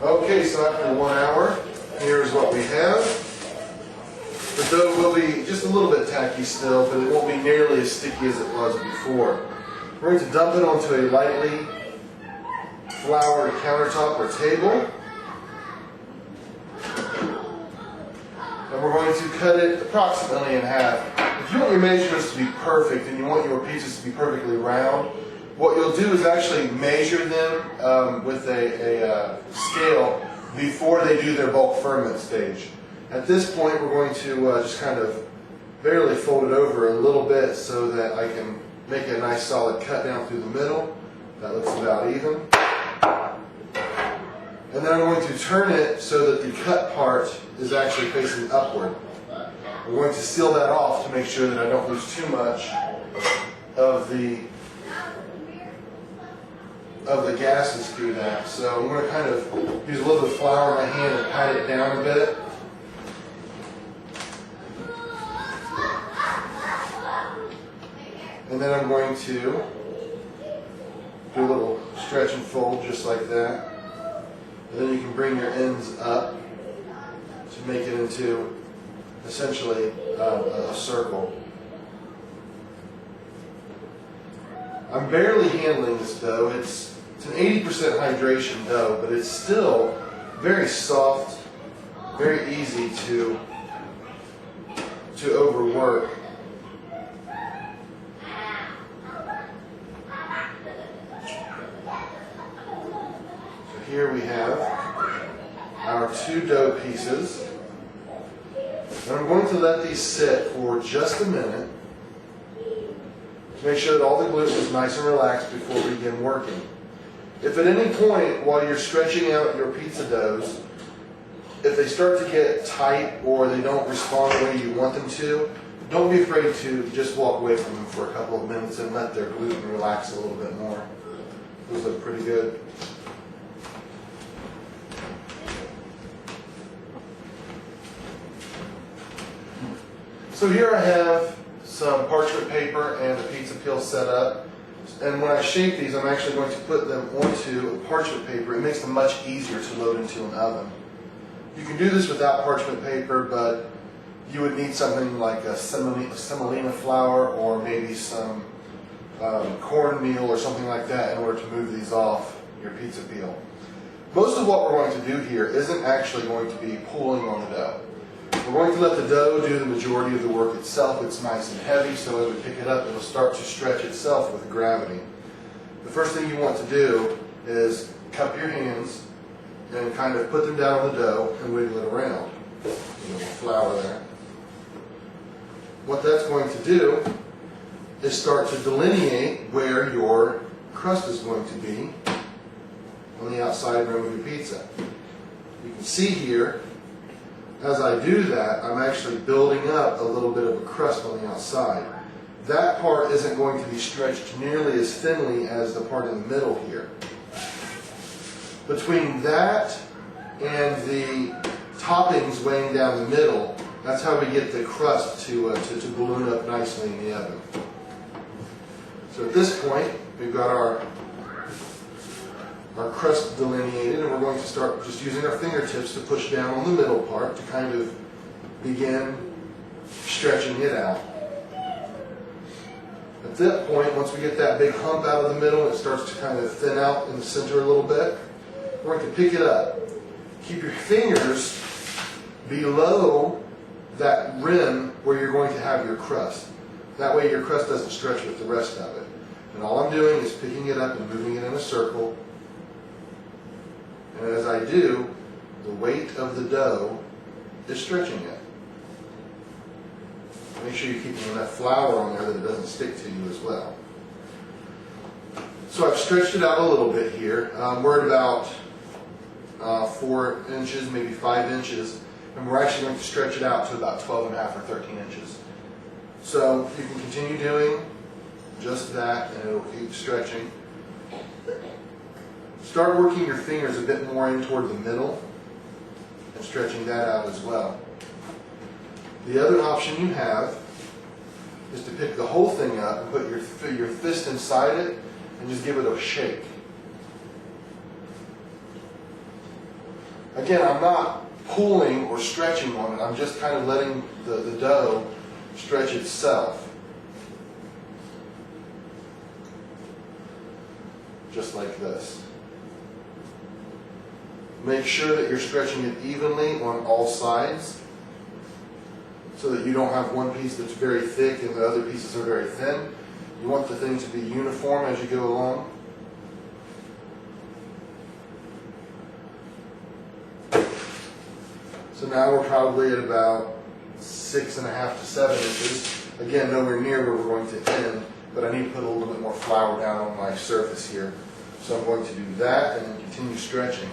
Okay, so after 1 hour, here's what we have. The dough will be just a little bit tacky still, but it won't be nearly as sticky as it was before. We're going to dump it onto a lightly floured countertop or table. And we're going to cut it approximately in half. If you want your measurements to be perfect and you want your pizzas to be perfectly round, what you'll do is actually measure them with a scale before they do their bulk ferment stage. At this point, we're going to just kind of barely fold it over a little bit so that I can make a nice solid cut down through the middle. That looks about even. And then I'm going to turn it so that the cut part is actually facing upward. I'm going to seal that off to make sure that I don't lose too much of the gases through that. So I'm going to kind of use a little bit of flour in my hand and pat it down a bit. And then I'm going to do a little stretch and fold just like that. And then you can bring your ends up to make it into essentially a circle. I'm barely handling this dough. It's an 80% hydration dough, but it's still very soft, very easy to overwork. So here we have our 2 dough pieces. And I'm going to let these sit for just a minute to make sure that all the gluten is nice and relaxed before we begin working. If at any point while you're stretching out your pizza doughs, if they start to get tight or they don't respond the way you want them to, don't be afraid to just walk away from them for a couple of minutes and let their gluten relax a little bit more. Those look pretty good. So here I have some parchment paper and a pizza peel set up. And when I shape these, I'm actually going to put them onto a parchment paper. It makes them much easier to load into an oven. You can do this without parchment paper, but you would need something like a semolina flour or maybe some cornmeal or something like that in order to move these off your pizza peel. Most of what we're going to do here isn't actually going to be pulling on the dough. We're going to let the dough do the majority of the work itself. It's nice and heavy, so as we pick it up, it'll start to stretch itself with gravity. The first thing you want to do is cup your hands and kind of put them down on the dough and wiggle it around. A little flour there. What that's going to do is start to delineate where your crust is going to be on the outside rim of your pizza. You can see here, as I do that, I'm actually building up a little bit of a crust on the outside. That part isn't going to be stretched nearly as thinly as the part in the middle here. Between that and the toppings weighing down the middle, that's how we get the crust to balloon up nicely in the oven. So at this point, we've got our crust delineated, and we're going to start just using our fingertips to push down on the middle part to kind of begin stretching it out. At that point, once we get that big hump out of the middle, it starts to kind of thin out in the center a little bit. We're going to pick it up. Keep your fingers below that rim where you're going to have your crust. That way your crust doesn't stretch with the rest of it. And all I'm doing is picking it up and moving it in a circle. And as I do, the weight of the dough is stretching it. Make sure you're keeping enough flour on there that it doesn't stick to you as well. So I've stretched it out a little bit here. We're at about 4 inches, maybe 5 inches, and we're actually going to stretch it out to about 12.5 or 13 inches. So you can continue doing just that, and it'll keep stretching. Start working your fingers a bit more in toward the middle and stretching that out as well. The other option you have is to pick the whole thing up and put your fist inside it and just give it a shake. Again, I'm not pulling or stretching on it, I'm just kind of letting the dough stretch itself. Just like this. Make sure that you're stretching it evenly on all sides so that you don't have one piece that's very thick and the other pieces are very thin. You want the thing to be uniform as you go along. So now we're probably at about 6.5 to 7 inches. Again, nowhere near where we're going to end, but I need to put a little bit more flour down on my surface here. So I'm going to do that and then continue stretching.